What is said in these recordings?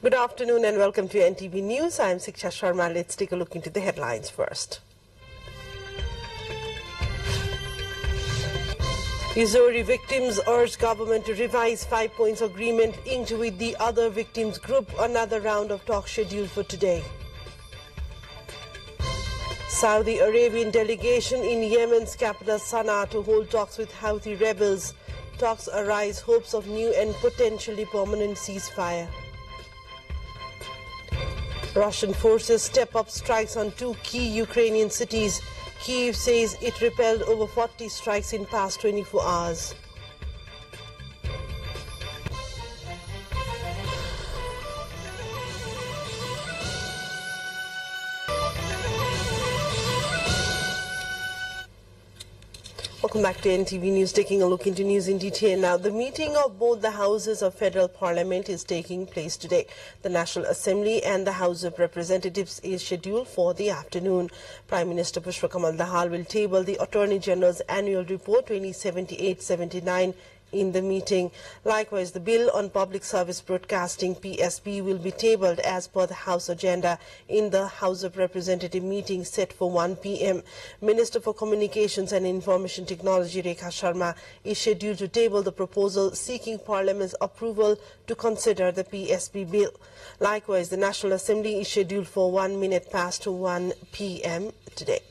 Good afternoon and welcome to NTV News. I am Siksha Sharma. Let's take a look into the headlines first. Usury victims urge government to revise 5 points agreement inked with the other victims group. Another round of talks scheduled for today. Saudi Arabian delegation in Yemen's capital Sana'a to hold talks with Houthi rebels. Talks arise hopes of new and potentially permanent ceasefire. Russian forces step up strikes on 2 key Ukrainian cities. Kyiv says it repelled over 40 strikes in past 24 hours. Welcome back to NTV News. Taking a look into news in detail now. The meeting of both the houses of Federal Parliament is taking place today. The National Assembly and the House of Representatives is scheduled for the afternoon. Prime Minister Pushpa Dahal will table the Attorney General's Annual Report 2078-79 in the meeting. Likewise, the Bill on Public Service Broadcasting PSB will be tabled as per the House agenda in the House of Representatives meeting set for 1 p.m. Minister for Communications and Information Technology Rekha Sharma is scheduled to table the proposal seeking Parliament's approval to consider the PSB bill. Likewise, the National Assembly is scheduled for 1 minute past 1 p.m. today.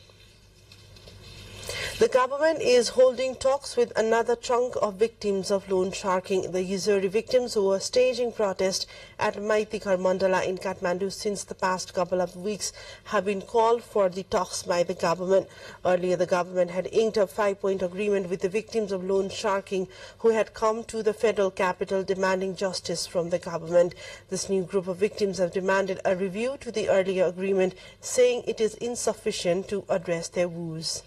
The government is holding talks with another chunk of victims of loan sharking. The usury victims who were staging protest at Maitikar Mandala in Kathmandu since the past couple of weeks have been called for the talks by the government. Earlier, the government had inked a 5-point agreement with the victims of loan sharking who had come to the federal capital demanding justice from the government. This new group of victims have demanded a review to the earlier agreement, saying it is insufficient to address their woes.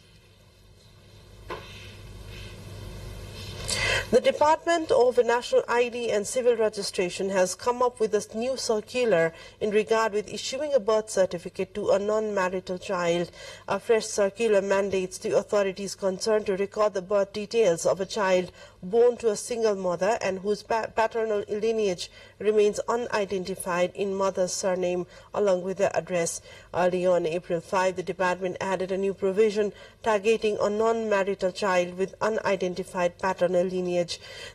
The Department of National ID and Civil Registration has come up with a new circular in regard with issuing a birth certificate to a non-marital child. A fresh circular mandates the authorities concerned to record the birth details of a child born to a single mother and whose paternal lineage remains unidentified in mother's surname along with their address. Earlier on April 5, the department added a new provision targeting a non-marital child with unidentified paternal lineage.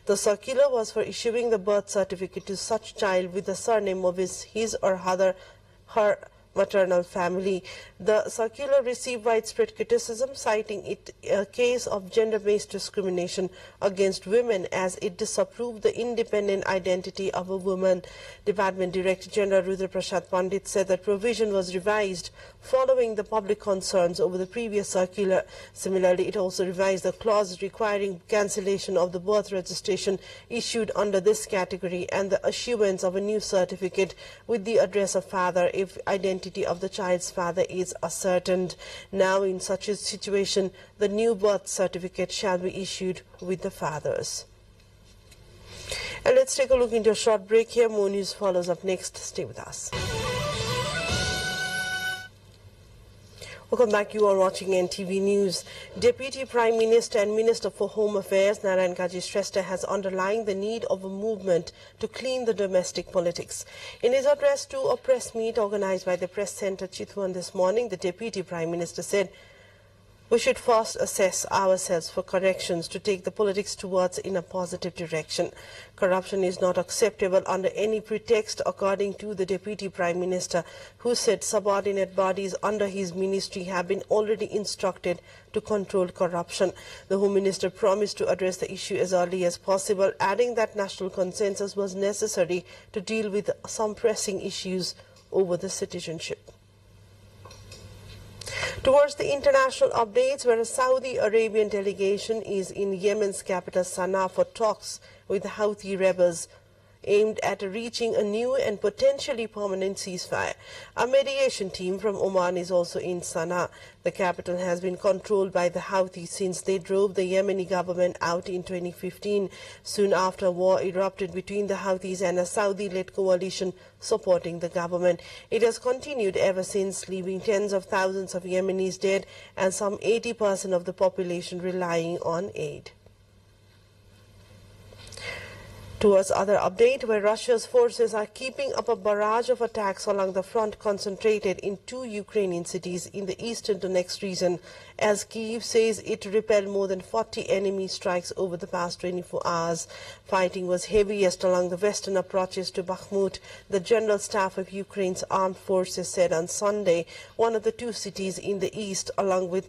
The circular was for issuing the birth certificate to such child with the surname of his or her maternal family. The circular received widespread criticism, citing it a case of gender-based discrimination against women as it disapproved the independent identity of a woman. Department Director General Rudra Prasad Pandit said that provision was revised following the public concerns over the previous circular. Similarly, it also revised the clause requiring cancellation of the birth registration issued under this category and the issuance of a new certificate with the address of father if identity of the child's father is ascertained. Now, in such a situation, the new birth certificate shall be issued with the father's. And let's take a look into a short break here. More news follows up next. Stay with us. Welcome back. You are watching NTV News. Deputy Prime Minister and Minister for Home Affairs Narayan Kaji Shrestha has underlined the need of a movement to clean the domestic politics. In his address to a press meet organized by the Press Centre Chitwan this morning, the Deputy Prime Minister said, "We should first assess ourselves for corrections to take the politics towards in a positive direction. Corruption is not acceptable under any pretext," according to the Deputy Prime Minister, who said subordinate bodies under his ministry have been already instructed to control corruption. The Home Minister promised to address the issue as early as possible, adding that national consensus was necessary to deal with some pressing issues over the citizenship. Towards the international updates, where a Saudi Arabian delegation is in Yemen's capital Sana'a for talks with the Houthi rebels aimed at reaching a new and potentially permanent ceasefire. A mediation team from Oman is also in Sana'a. The capital has been controlled by the Houthis since they drove the Yemeni government out in 2015. Soon after, war erupted between the Houthis and a Saudi-led coalition supporting the government. It has continued ever since, leaving tens of thousands of Yemenis dead and some 80% of the population relying on aid. Towards other update, where Russia's forces are keeping up a barrage of attacks along the front concentrated in 2 Ukrainian cities in the eastern Donetsk region, as Kyiv says it repelled more than 40 enemy strikes over the past 24 hours. Fighting was heaviest along the western approaches to Bakhmut, the General Staff of Ukraine's armed forces said on Sunday, one of the 2 cities in the east, along with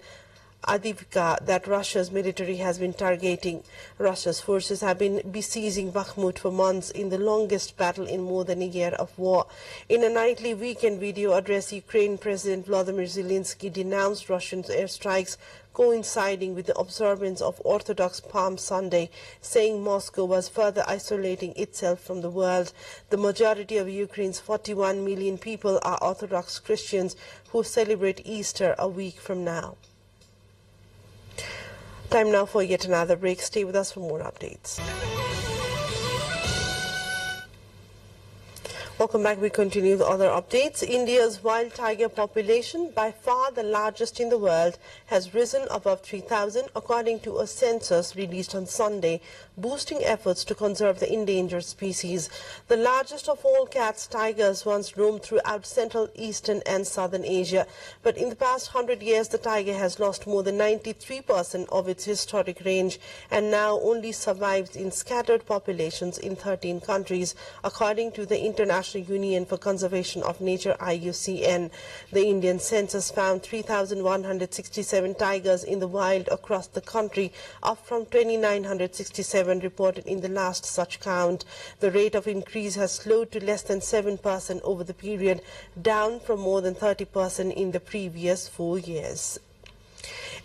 Avdiivka, that Russia's military has been targeting. Russia's forces have been besieging Bakhmut for months in the longest battle in more than a year of war. In a nightly weekend video address, Ukraine President Volodymyr Zelensky denounced Russian airstrikes coinciding with the observance of Orthodox Palm Sunday, saying Moscow was further isolating itself from the world. The majority of Ukraine's 41 million people are Orthodox Christians who celebrate Easter a week from now. Time now for yet another break. Stay with us for more updates. Welcome back. We continue with other updates. India's wild tiger population, by far the largest in the world, has risen above 3,000 according to a census released on Sunday, boosting efforts to conserve the endangered species. The largest of all cats, tigers once roamed throughout Central, Eastern and Southern Asia. But in the past 100 years, the tiger has lost more than 93% of its historic range and now only survives in scattered populations in 13 countries, according to the International Union for Conservation of Nature IUCN. The Indian census found 3,167 tigers in the wild across the country, up from 2,967 reported in the last such count. The rate of increase has slowed to less than 7% over the period, down from more than 30% in the previous 4 years.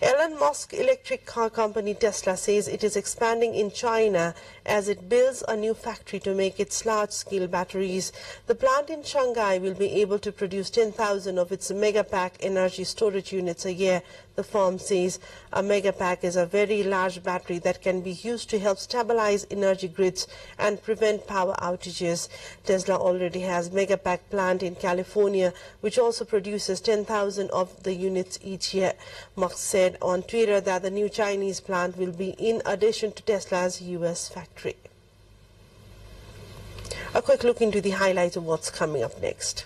Elon Musk electric car company Tesla says it is expanding in China as it builds a new factory to make its large-scale batteries. The plant in Shanghai will be able to produce 10,000 of its Megapack energy storage units a year, the firm says. A Megapack is a very large battery that can be used to help stabilize energy grids and prevent power outages. Tesla already has Megapack plant in California, which also produces 10,000 of the units each year. Musk said on Twitter that the new Chinese plant will be in addition to Tesla's U.S. factory. A quick look into the highlights of what's coming up next.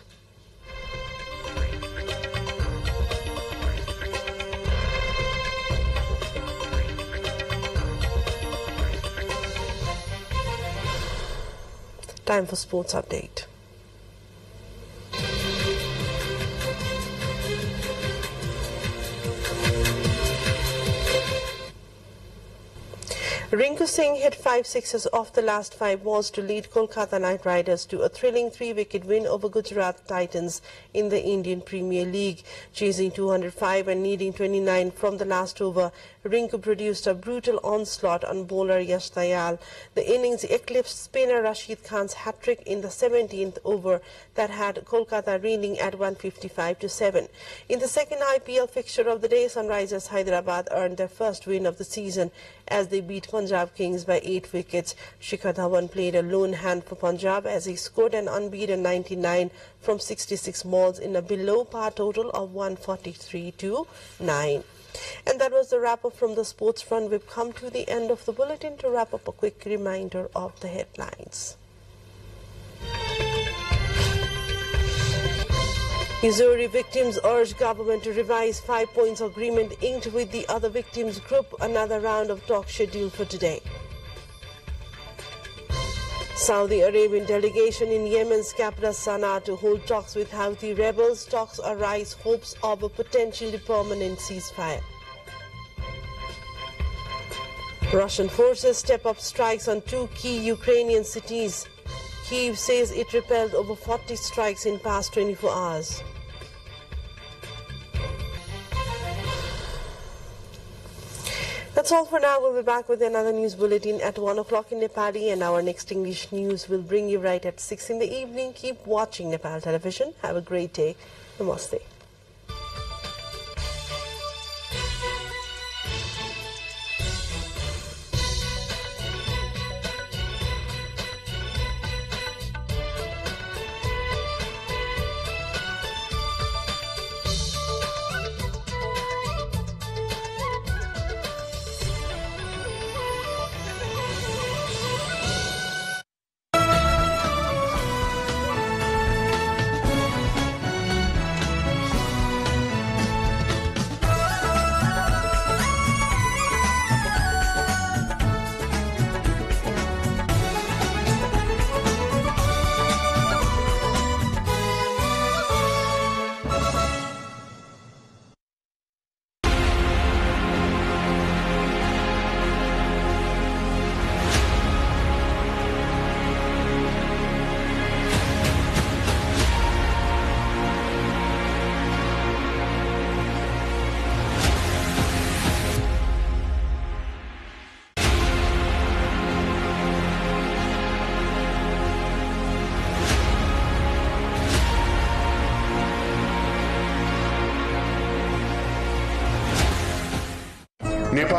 Time for sports update. Rinku Singh hit 5 sixes off the last 5 balls to lead Kolkata Knight Riders to a thrilling 3-wicket win over Gujarat Titans in the Indian Premier League. Chasing 205 and needing 29 from the last over, Rinku produced a brutal onslaught on bowler Yash Dayal. The innings eclipsed spinner Rashid Khan's hat-trick in the 17th over that had Kolkata reeling at 155-7. In the second IPL fixture of the day, Sunrisers Hyderabad earned their first win of the season as they beat Punjab Kings by 8 wickets. Shikhar Dhawan played a lone hand for Punjab as he scored an unbeaten 99 from 66 balls in a below-par total of 143-9. And that was the wrap-up from the sports front. We've come to the end of the bulletin. To wrap up, a quick reminder of the headlines. Missouri victims urge government to revise 5 points agreement inked with the other victims group. Another round of talks scheduled for today. Saudi Arabian delegation in Yemen's capital Sana'a to hold talks with Houthi rebels. Talks arise hopes of a potentially permanent ceasefire. Russian forces step up strikes on 2 key Ukrainian cities. Kyiv says it repelled over 40 strikes in past 24 hours. That's all for now. We'll be back with another news bulletin at 1 o'clock in Nepali, and our next English news will bring you right at 6 in the evening. Keep watching Nepal Television. Have a great day. Namaste.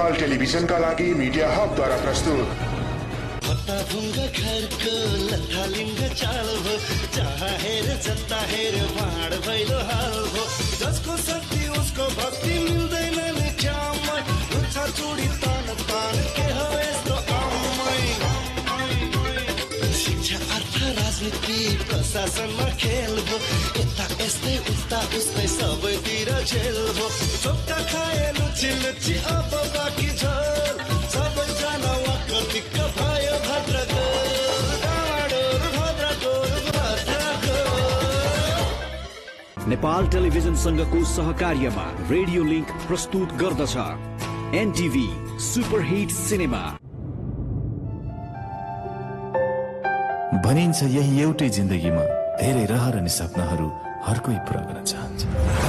Nepal टेलिभिजनका लागि media हबद्वारा प्रस्तुत भुङ्ग खरको लथालिङ्ग चाल भो जहाँ हेर जता हेर भाँड भैलो हाल भो जसको शक्ति उसको भक्ति मिल्दैन नि च्यामै उच्छ चुडी तान तान के हो यस्तो आमै शिक्षा अर्थ राजनीति प्रशासनमा खेल भो यता यस्तै उता उस्तै सबैतिर झेल भो चोक्का खाए लुची लुची अब बाँकी झोल सबैजना वाक्क दिक्क भयो नेपाल टेलिभिजन संघको सहकार्यमा रेडियो लिंक प्रस्तुत गर्दछ एनटीभी सुपरहिट सिनेमा। भनिन्छ यही एउटै जिन्दगीमा धेरै रहर अनि सपनाहरू हर कोही पूरा गर्न चाहन्छ।